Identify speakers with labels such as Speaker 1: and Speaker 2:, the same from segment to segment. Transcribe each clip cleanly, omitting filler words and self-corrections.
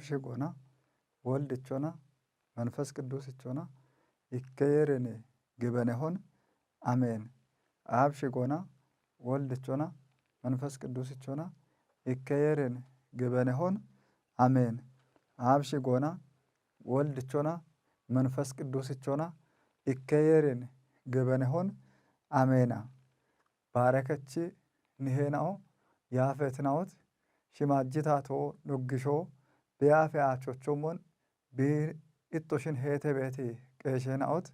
Speaker 1: ሽጎና ወልድ ቾና መንፈስ ቅዱስ ቾና ይከየረኔ ግበነሆን አሜን። አብ ሽጎና ወልድ ቾና መንፈስ ቅዱስ ቾና ይከየረኔ ግበነሆን አሜን። አብ ሽጎና ወልድ ቾና መንፈስ ቅዱስ ቾና ይከየረኔ ግበነሆን አሜና። ባረከች ንሄናኦ ያፈትናዎት ሽማጅታቶ ኑግሾ ቢያፈ አቾቾሞን ቢኢጦሽን ሄተ ቤቲ ቀሸናኦት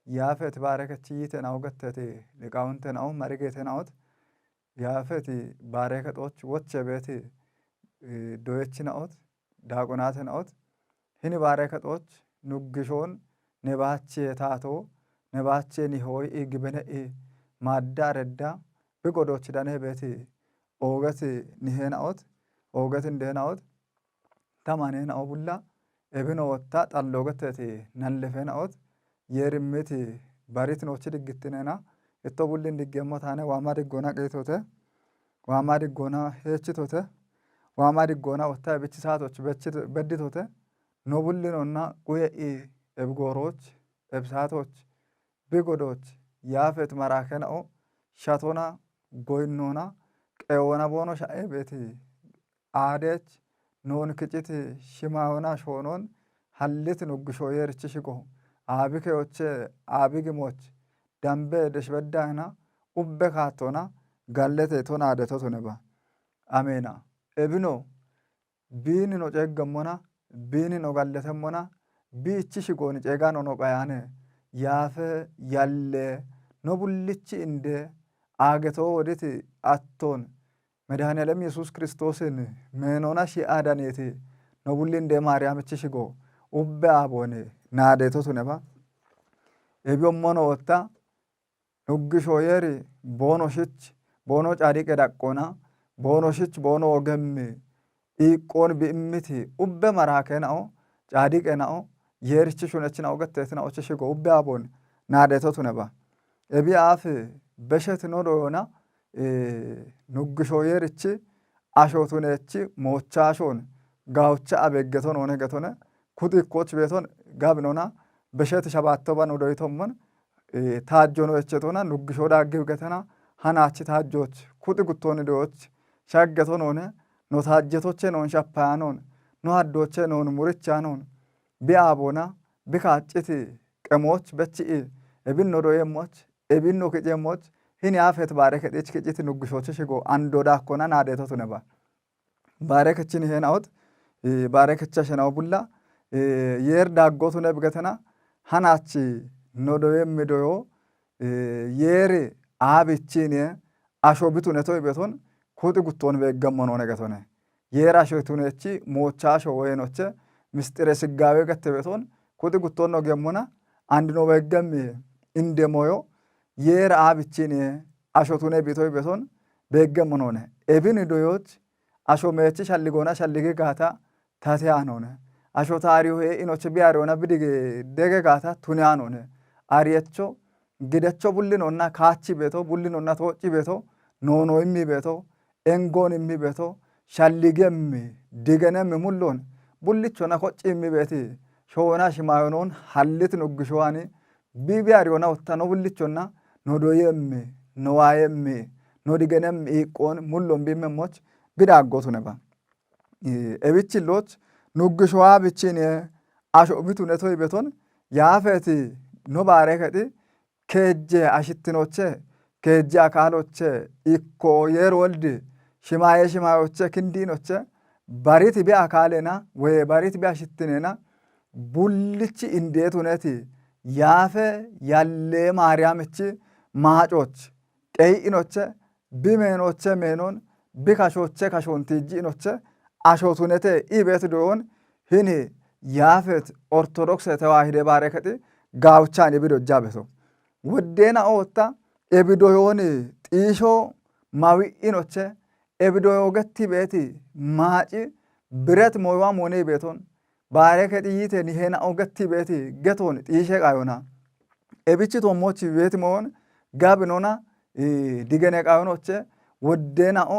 Speaker 1: ያፈት ባረከች ይተናው ገተቴ ሊቃውንተናው መርጌተናዎት ያፈት ባረከጦች ወቸ ቤቲ ዶየችናኦት ዳቆናተናኦት ህኒ ባረከጦች ኑግሾን ነባቼ ታቶ ነባቼ ኒሆይ ግበነኢ ማዳ ረዳ ብቆዶች ዳነ ቤቲ ኦገት ንሄናኦት ኦገት እንደናኦት ተማኔናኦ ቡላ እብኖ ወታ ጣሎገተቴ ነለፈናኦት የርምቲ ባሪት ኖች ድግትነና እቶ ቡል እንዲገሞ ታነ ዋማ ድጎና ቀይቶተ ዋማ ድጎና ሄችቶተ ዋማ ድጎና ወታ ብቻ ሰዓቶች በድቶተ ኖቡልኖና ቁየኢ እብጎሮች እብሳቶች ብጎዶች ያፈት መራከናኦ ሻቶና ጎይኖና ቀዮና ቦኖ ሻኤ ቤቲ አደች ኖን ክጭት ሽማውና ሾኖን ሀልት ኑግሾ የርች ሽቆ አቢከዮቼ አቢግሞች ደንበ ደሽበዳህና ኡበ ካቶና ጋለቴ ቶና አደቶቱ ነባ አሜና። እብኖ ቢኒ ኖ ጨገሞና ቢኒ ኖ ጋለተሞና ቢቺ ሽቆን ጨጋኖ ኖ ቀያነ ያፈ ያለ ኖቡልች እንደ አገቶ ወዴት አቶን መድኃኔዓለም ኢየሱስ ክርስቶስን መኖና ሺአዳኔቲ ኖቡል እንደ ማርያም ችሽጎ ኡበ አቦነ ናዴቶቱ ነባ ኤቢዮሞኖ ወታ ኑግሾ የሪ ቦኖሽች ቦኖ ጫዲቀ ዳቆና ቦኖሽች ቦኖ ወገም ኢቆን ቢእምቲ ኡበ መራከናኦ ጫዲቀናኦ የርች ሹነችናኦ ገተትናኦ ችሽጎ ኡበ አቦን ናዴቶቱ ነባ ኤቢ አፍ በሸት ኖዶና ኑግሾ የርች አሾቱነች ሞቻሾን ጋውቻ አበገቶን ሆነ ገቶነ ኩጥኮች ቤቶን ጋብኖና በሸት ሸባቶባን ወዶይቶሞን ታጆኖ እቸቶና ኑግሾ ዳግብ ገተና ሃናች ታጆች ኩጥ ጉቶን ዶች ሻገቶን ሆነ ኖ ታጀቶቼ ኖን ሻፓያኖን ኖ አዶቼ ኖን ሙርቻኖን ቢአቦና ቢካጭት ቀሞች በቺ እብን ኖዶየሞች እብን ኖ ከጨሞች ህኒ አፈት ባረከች ከጭት ኑግሾች ሽጎ አንዶዳ ኮና ናዴቶቱ ነባ ባረከችን ይሄናውት ባረከቻ ሸናው ቡላ የር ዳጎቱ ነብገተና ሃናች ኖዶየም ዶዮ የር አብቺን አሾብቱ ነቶ ቤቶን ኩጥ ጉቶን በገመኖ ነገቶነ የር አሾቱነቺ ሞቻሾ ወይኖቼ ምስጢረ ስጋዌ ገተ ቤቶን ኩጥ ጉቶን ነው ገሞና አንድ ነው በገም እንደሞዮ የር አብቺን አሾቱነ ቤቶይ ቤቶን በገመኖ ነ ኤብን ዶዮች አሾ መቺ ሻልጎና ሻልጌ ጋታ ታቲያኖነ አሾ ታሪዮ ኢኖች ቢያሮና ብድግ ደገ ጋታ ቱኒያኖነ አሪየቾ ግደቾ ቡልኖና ካቺ ቤቶ ቡልኖና ተወጪ ቤቶ ኖኖ ይሚ ቤቶ ኤንጎን ይሚ ቤቶ ሻልጌም ድገነም ሙሎን ቡልቾና ኮጪ ይሚ ቤቲ ሾና ሽማዮኖን ሀልት ኑግሾዋኒ ቢቢያሪዮና ወታኖ ቡልቾና ኖዶየም ኖዋየም ኖዲገነም ኢቆን ሙሎን ቢመሞች ቢዳጎቱ ነባ ኤብችሎች ኑግሾዋ ብቺን አሾብቱ ነቶይ ቤቶን ያፈቲ ኖ ባረከቲ ከጀ አሽትኖቼ ከጀ አካሎቼ ኢኮ የር ወልድ ሽማየ ሽማዮቼ ክንዲኖቼ ባሪት ቢ አካሌና ወይ ባሪት ቢ አሽትኔና ቡልች እንዴት ነቲ ያፈ ያለ ማርያምች ማጮች ቀይኖቼ ቢሜኖቼ ሜኖን ቢካሾቼ ካሾንቲጂኖቼ አሾቱነቴ ኢቤት ዶን ህኒ ያፈት ኦርቶዶክስ ተዋሂደ ባረከቲ ጋውቻን የቢዶ ጃበቶ ወዴና ኦታ ኤቢዶዮን ጢሾ ማዊኢኖቼ ኤቢዶዮ ገቲ ቤቲ ማጪ ብረት ሞይዋ ሞኔ ቤቶን ባረከቲ ይቴ ኒሄና ኦገቲ ቤቲ ገቶን ጢሼ ቃዮና ኤቢቺ ቶሞች ቤት ሞን ጋብኖና ዲገነ ቃዮኖቼ ወዴናኦ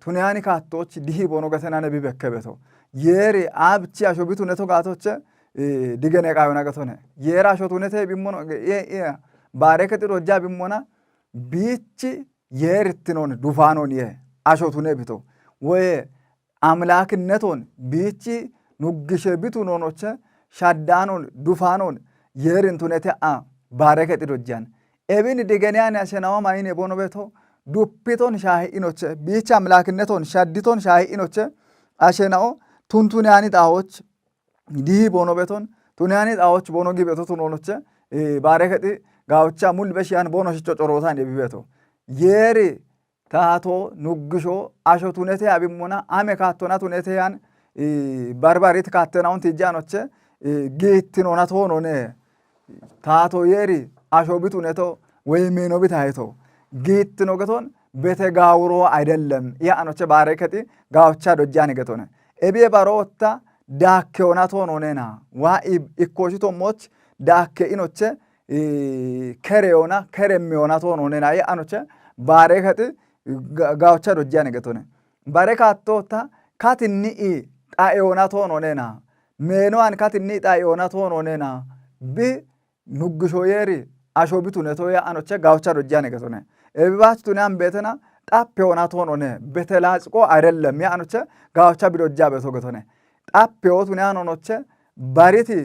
Speaker 1: ቱኒያኒ ካቶች ዲሂ ቦኖ ገተና ነቢ በከበቶ yeeri abchi ashobitu neto gaatoche digene qaayona gatone yeera ashotunete bimmono bareketi rojja bimmona bichi yeerittinon dufanon ye ashotune bito ወይ አምላክነቶን ቢቺ ኑግሸ ቢቱ ኖኖቸ ሻዳኖን ዱፋኖን የርንቱነተ ባረከት ዶጃን ኤቢን ዲገኒያን ያሸናው ማይኔ ቦኖ ቤቶ ዱፒቶን ሻሂኖቸ ቢቺ አምላክነቶን ሻዲቶን ሻሂኖቸ አሸናው ቱንቱንያኒ ጣዎች ዲህ ቦኖ ቤቶን ቱንያኒ ጣዎች ቦኖ ጊቤቶ ቱኖኖቸ ባረከት ጋውቻ ሙል በሽያን ቦኖ ሽጮ ጮሮታን የቢቤቶ የሪ ታቶ ኑግሾ አሾቱነቴ አቢሞና አሜ ካቶና ቱነቴ ያን ባርባሪት ካተናውን ትጃኖቼ ጌትኖና ቶኖኔ ታቶ የሪ አሾቢቱ ነቶ ወይ ሜኖቢት አይቶ ጌትኖ ገቶን በተጋውሮ አይደለም ያኖቼ ባረከቲ ጋውቻ ዶጃን ገቶነ ኤቤ ባሮታ ዳከውና ቶኖኔና ዋኢ ኢኮሽቶ ሞች ዳከ ኢኖቼ ከሬዮና ከረሚዮና ቶኖኔና ያኖቼ ባረከቲ gaawcha dojjane getone bare kattota katinni xaeona tononena menoan katinni xaeona tononena bi nuggisho yeri ashobitu neto ya anoche gaawcha dojjane getone ebibach tunan betena xappeona tonone betelaጽቆ አይደለም ያ anoche gaawcha bidojja beto getone xappeo tunan onoche bariti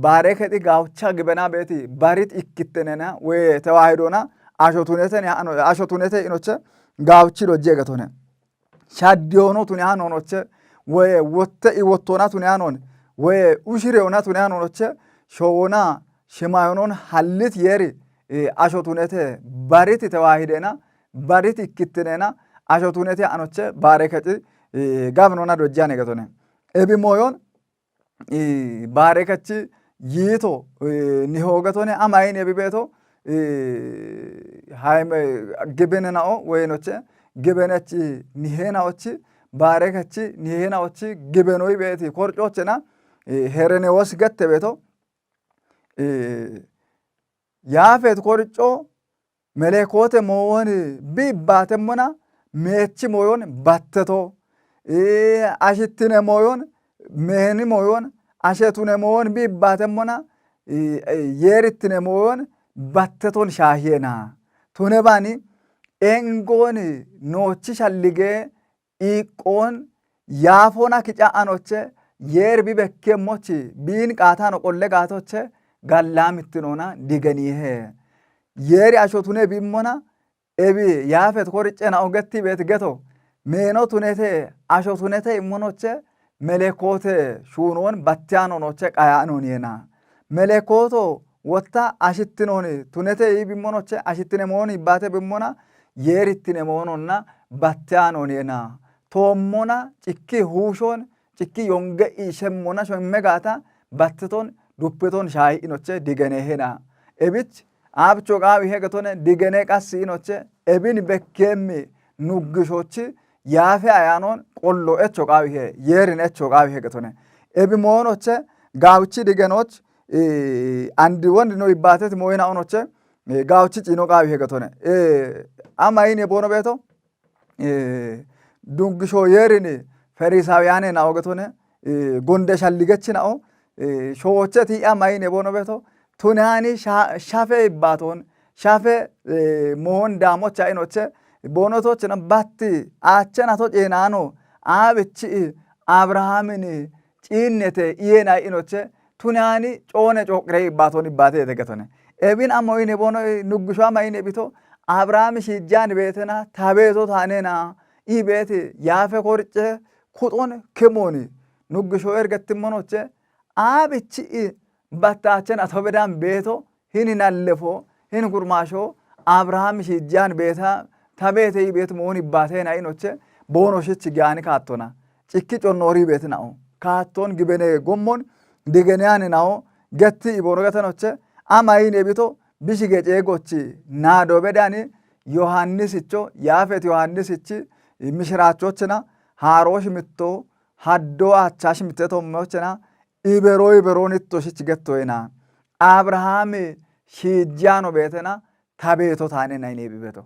Speaker 1: bareketi gaawcha gibena beti barit ikkitenena we tewahidona ashotunete inoche gaawchi dojje gatone shaddiyono tunyan onoche ወይ ወተ ይወቶና tunyanon ወይ ushirewna tunyan onoche showona shimayonon hallit yeri ashotunete barit tewahidena barit ikkittenena ashotunete anoche bareketi gavnona dojjane gatone ebi moyon barekechi yito niho gatone amayin ebi beto ሃይመ ግብነናኦ ወይኖቼ ግበነች ኒሄናዎች ባረከች ኒሄናዎች ግበኖይ ቤት ኮርጮችና ሄረኔዎስ ገተ ቤቶ ያፌት ኮርጮ መለኮተ ሞን ቢባተሞና ሜች ሞዮን ባተቶ አሽትነ ሞዮን ሜኒ ሞዮን አሸቱነ ሞን ቢባተሞና የርትነ ሞዮን batteton shaahiyena tunebani engon nochi shallige iqon yaafona kica'anoche yerbi bekkemochi bin qaatano qolle gaatoche gallamittinona diganihe yeri ashotune bimmona ebi yaafet koricena ogetti bet geto meno tunete ashotunete immonoche melekote shunon battiyanonoche qayaanoniyena melekoto ወታ አሽትኖኒ ቱነቴ ይቢሞኖቼ አሽትነ ሞኒ ባቴ ቢሞና የሪትነ ሞኖና ባታኖኒና ቶሞና ጭኪ ሁሾን ጭኪ ዮንገ ኢሸሞና ሾመጋታ ባትቶን ዱፕቶን ሻይ ኢኖቼ ዲገኔሄና ኤቢች አብቾ ጋው ይሄ ገቶነ ዲገኔ ቃስ ኢኖቼ ኤቢን በከም ኑግሾች ያፈ አያኖን ቆሎ እቾ ጋው ይሄ የሪን እቾ ጋው ይሄ ገቶነ ኤቢ ሞኖቼ ጋውቺ ዲገኖች አንድ ወንድ ነው ይባተት ሞይና ኦኖቼ ጋውቺ ጪኖ ቃው ይሄ ገቶነ አማይን የቦኖ ቤቶ ዱንግሾ የሪን ፈሪሳውያኔ ናኦ ገቶነ ጎንደ ሻልገች ናኦ ሾዎቸት አማይን የቦኖ ቤቶ ቱናኒ ሻፌ ይባቶን ሻፌ ሞን ዳሞች አይኖቼ ቦኖቶች ነባቲ አቸናቶ ጤናኖ አብቺ አብርሃምን ጪነተ ኢየና ኢኖቼ ቱናኒ ጮነ ጮቅሬ ይባቶን ይባቴ የተገተነ ኤቢን አሞይን የቦኖ ንጉሿ ማይን የቢቶ አብርሃም ሽጃን ቤተና ታቤቶ ታኔና ኢ ቤት ያፈ ኮርጨ ኩጦን ክሞኒ ንጉሾ ኤርገትሞኖቼ አብቺ ባታቸን አቶበዳን ቤቶ ሂን ናለፎ ሂን ጉርማሾ አብርሃም ሽጃን ቤታ ታቤቴ ቤት ሞን ይባቴና አይኖቼ ቦኖሽች ጋኒ ካቶና ጭኪ ጮኖሪ ቤት ናኦ ካቶን ግበኔ ጎሞን ዲገኒያን ናኦ ገቲ ይቦኖ ገተኖቼ አማይን የቢቶ ቢሽጌ ጨጎች ናዶ በዳኒ ዮሐንስቾ ያፌት ዮሐንስች ምሽራቾችና ሃሮሽ ምቶ ሀዶ አቻሽ ምተቶሞችና ኢበሮኒቶሽች ገቶይና አብርሃም ሺጃኖ ቤተና ታቤቶ ታኔ ናይኔ ቢቤቶ